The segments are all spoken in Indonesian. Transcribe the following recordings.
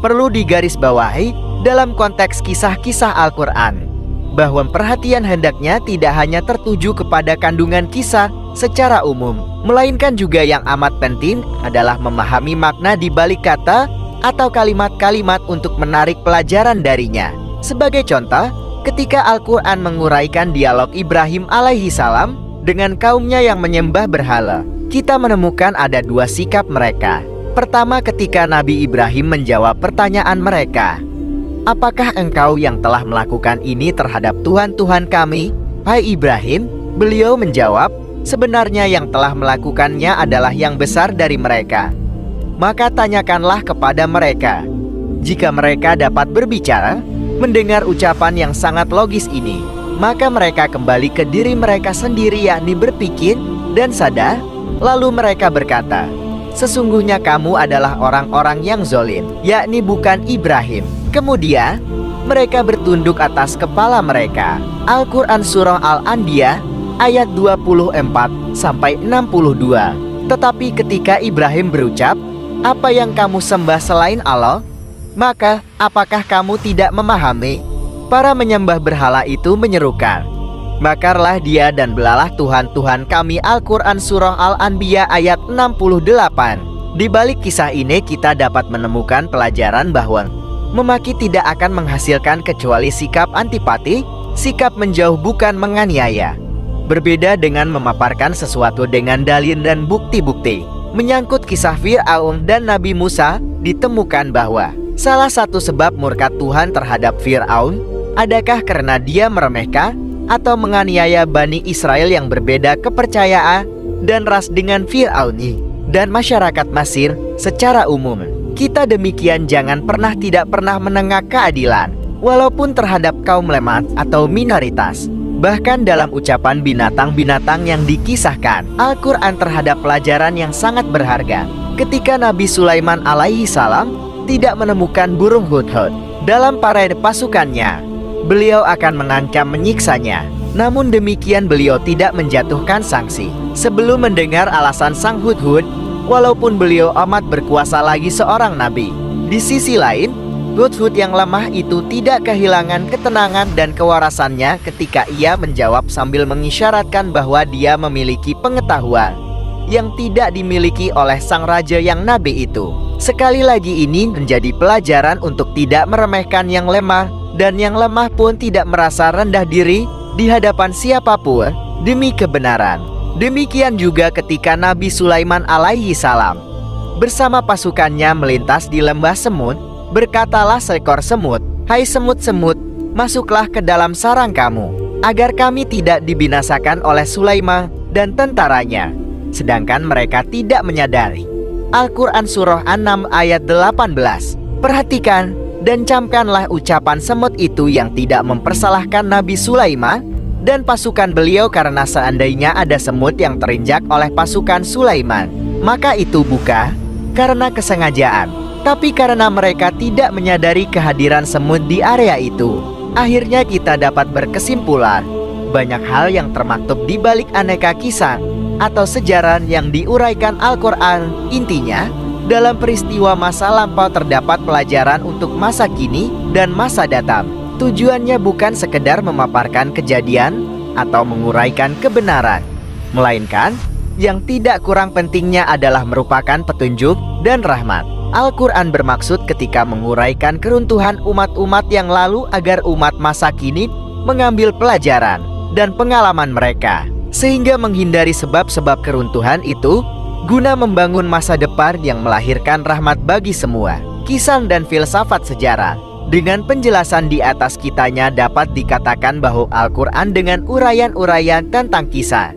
Perlu digarisbawahi dalam konteks kisah-kisah Al-Quran bahwa perhatian hendaknya tidak hanya tertuju kepada kandungan kisah secara umum, melainkan juga yang amat penting adalah memahami makna di balik kata atau kalimat-kalimat untuk menarik pelajaran darinya. Sebagai contoh, ketika Al-Quran menguraikan dialog Ibrahim alaihi salam dengan kaumnya yang menyembah berhala, kita menemukan ada dua sikap mereka. Pertama, ketika Nabi Ibrahim menjawab pertanyaan mereka, "Apakah engkau yang telah melakukan ini terhadap Tuhan-Tuhan kami, hai Ibrahim?" Beliau menjawab, "Sebenarnya yang telah melakukannya adalah yang besar dari mereka. Maka tanyakanlah kepada mereka." Jika mereka dapat berbicara, mendengar ucapan yang sangat logis ini, maka mereka kembali ke diri mereka sendiri, yakni berpikir dan sadar. Lalu mereka berkata, "Sesungguhnya kamu adalah orang-orang yang zalim, yakni bukan Ibrahim." Kemudian mereka bertunduk atas kepala mereka. Al-Quran Surah Al-Anbiya ayat 24-62. Tetapi ketika Ibrahim berucap, "Apa yang kamu sembah selain Allah?" Maka apakah kamu tidak memahami? Para menyembah berhala itu menyerukan, "Bakarlah dia dan belalah Tuhan-Tuhan kami." Al-Quran Surah Al-Anbiya ayat 68. Di balik kisah ini kita dapat menemukan pelajaran bahwa memaki tidak akan menghasilkan kecuali sikap antipati, sikap menjauh bukan menganiaya. Berbeda dengan memaparkan sesuatu dengan dalil dan bukti-bukti. Menyangkut kisah Fir'aun dan Nabi Musa, ditemukan bahwa salah satu sebab murka Tuhan terhadap Fir'aun adakah karena dia meremehkan atau menganiaya Bani Israel yang berbeda kepercayaan dan ras dengan Fir'aun dan masyarakat Mesir secara umum. Kita demikian jangan tidak pernah menengah keadilan, walaupun terhadap kaum lemah atau minoritas. Bahkan dalam ucapan binatang-binatang yang dikisahkan Al-Quran terhadap pelajaran yang sangat berharga. Ketika Nabi Sulaiman alaihi salam tidak menemukan burung hudhud dalam parade pasukannya, beliau akan mengancam menyiksanya. Namun demikian beliau tidak menjatuhkan sanksi. Sebelum mendengar alasan sang hudhud, walaupun beliau amat berkuasa lagi seorang nabi, di sisi lain, hudhud yang lemah itu tidak kehilangan ketenangan dan kewarasannya ketika ia menjawab sambil mengisyaratkan bahwa dia memiliki pengetahuan yang tidak dimiliki oleh sang raja yang nabi itu. Sekali lagi ini menjadi pelajaran untuk tidak meremehkan yang lemah, dan yang lemah pun tidak merasa rendah diri di hadapan siapapun demi kebenaran. Demikian juga ketika Nabi Sulaiman alaihi salam bersama pasukannya melintas di lembah semut, berkatalah seekor semut, "Hai semut-semut, masuklah ke dalam sarang kamu, agar kami tidak dibinasakan oleh Sulaiman dan tentaranya." Sedangkan mereka tidak menyadari. Al-Quran Surah An-Naml ayat 18. Perhatikan dan camkanlah ucapan semut itu yang tidak mempersalahkan Nabi Sulaiman dan pasukan beliau, karena seandainya ada semut yang terinjak oleh pasukan Sulaiman, maka itu bukan karena kesengajaan, tapi karena mereka tidak menyadari kehadiran semut di area itu. Akhirnya kita dapat berkesimpulan, banyak hal yang termaktub di balik aneka kisah atau sejarah yang diuraikan Al-Quran. Intinya, dalam peristiwa masa lampau terdapat pelajaran untuk masa kini dan masa datang. Tujuannya bukan sekedar memaparkan kejadian atau menguraikan kebenaran, melainkan yang tidak kurang pentingnya adalah merupakan petunjuk dan rahmat. Al-Quran bermaksud ketika menguraikan keruntuhan umat-umat yang lalu agar umat masa kini mengambil pelajaran dan pengalaman mereka, sehingga menghindari sebab-sebab keruntuhan itu, guna membangun masa depan yang melahirkan rahmat bagi semua. Kisah dan filsafat sejarah. Dengan penjelasan di atas kitanya dapat dikatakan bahwa Al-Quran dengan uraian-uraian tentang kisah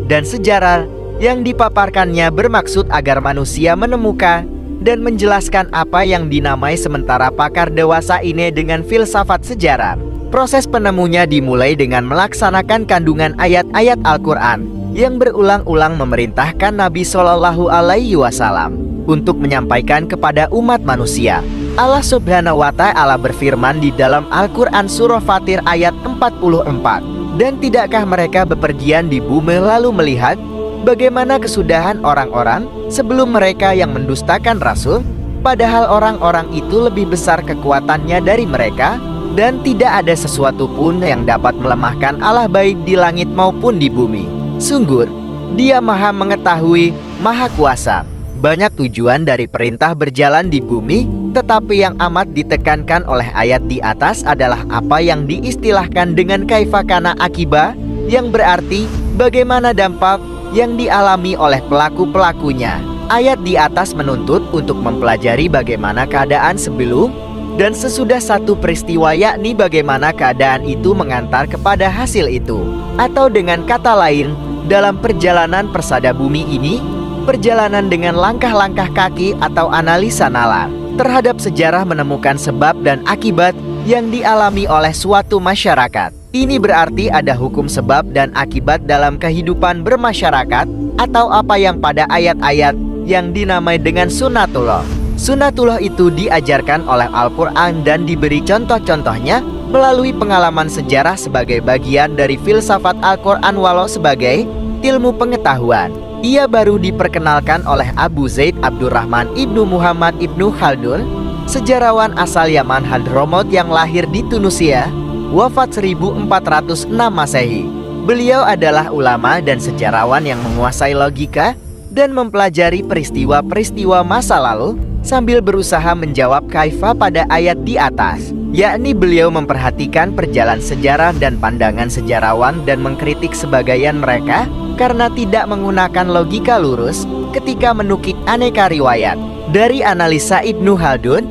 dan sejarah yang dipaparkannya bermaksud agar manusia menemukan dan menjelaskan apa yang dinamai sementara pakar dewasa ini dengan filsafat sejarah. Proses penemunya dimulai dengan melaksanakan kandungan ayat-ayat Al-Quran yang berulang-ulang memerintahkan Nabi Shallallahu Alaihi Wasallam untuk menyampaikan kepada umat manusia. Allah Subhanahu wa Ta'ala berfirman di dalam Al-Quran Surah Fatir ayat 44, "Dan tidakkah mereka bepergian di bumi lalu melihat bagaimana kesudahan orang-orang sebelum mereka yang mendustakan Rasul? Padahal orang-orang itu lebih besar kekuatannya dari mereka, dan tidak ada sesuatu pun yang dapat melemahkan Allah baik di langit maupun di bumi. Sungguh, Dia Maha Mengetahui, Maha Kuasa. Banyak tujuan dari perintah berjalan di bumi, tetapi yang amat ditekankan oleh ayat di atas adalah apa yang diistilahkan dengan kaifa kana akiba, yang berarti bagaimana dampak yang dialami oleh pelaku-pelakunya. Ayat di atas menuntut untuk mempelajari bagaimana keadaan sebelum dan sesudah satu peristiwa, yakni bagaimana keadaan itu mengantar kepada hasil itu. Atau dengan kata lain, dalam perjalanan persada bumi ini, perjalanan dengan langkah-langkah kaki atau analisa nalar terhadap sejarah menemukan sebab dan akibat yang dialami oleh suatu masyarakat. Ini berarti ada hukum sebab dan akibat dalam kehidupan bermasyarakat, atau apa yang pada ayat-ayat yang dinamai dengan sunnatullah. Sunnatullah itu diajarkan oleh Al-Quran dan diberi contoh-contohnya melalui pengalaman sejarah sebagai bagian dari filsafat Al-Quran, walau sebagai ilmu pengetahuan. Ia baru diperkenalkan oleh Abu Zaid Abdurrahman ibnu Muhammad ibnu Khaldun, sejarawan asal Yaman Hadramut yang lahir di Tunisia, wafat 1406 Masehi. Beliau adalah ulama dan sejarawan yang menguasai logika dan mempelajari peristiwa-peristiwa masa lalu sambil berusaha menjawab kaifa pada ayat di atas, yakni beliau memperhatikan perjalanan sejarah dan pandangan sejarawan dan mengkritik sebagian mereka karena tidak menggunakan logika lurus ketika menukik aneka riwayat. Dari analisa Ibnu Khaldun,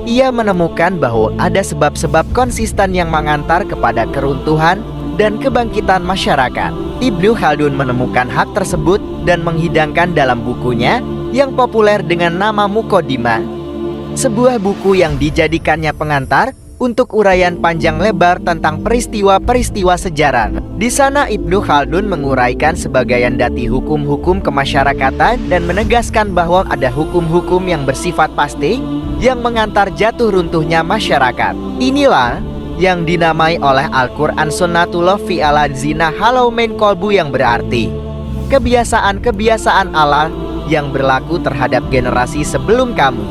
ia menemukan bahwa ada sebab-sebab konsisten yang mengantar kepada keruntuhan dan kebangkitan masyarakat. Ibnu Khaldun menemukan hak tersebut dan menghidangkan dalam bukunya yang populer dengan nama Muqaddimah, sebuah buku yang dijadikannya pengantar untuk uraian panjang lebar tentang peristiwa-peristiwa sejarah. Di sana Ibnu Khaldun menguraikan sebagian dati hukum-hukum kemasyarakatan dan menegaskan bahwa ada hukum-hukum yang bersifat pasti yang mengantar jatuh runtuhnya masyarakat. Inilah yang dinamai oleh Al-Quran Sunnatullah fi ala zina halau min kolbu, yang berarti kebiasaan-kebiasaan Allah yang berlaku terhadap generasi sebelum kamu.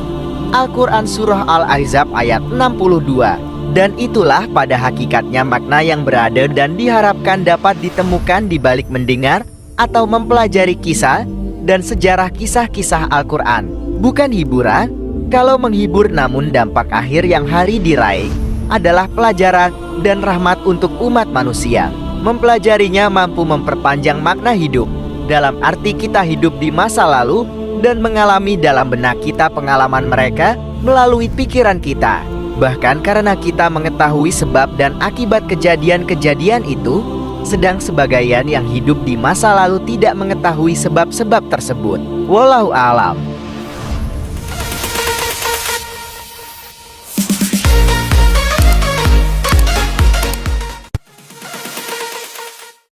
Al-Quran Surah Al-Ahzab ayat 62. Dan itulah pada hakikatnya makna yang berada dan diharapkan dapat ditemukan di balik mendengar atau mempelajari kisah dan sejarah kisah-kisah Al-Quran. Bukan hiburan, kalau menghibur, namun dampak akhir yang hari diraih adalah pelajaran dan rahmat untuk umat manusia. Mempelajarinya mampu memperpanjang makna hidup, dalam arti kita hidup di masa lalu dan mengalami dalam benak kita pengalaman mereka melalui pikiran kita. Bahkan karena kita mengetahui sebab dan akibat kejadian-kejadian itu, sedang sebagian yang hidup di masa lalu tidak mengetahui sebab-sebab tersebut. Wallahu a'lam.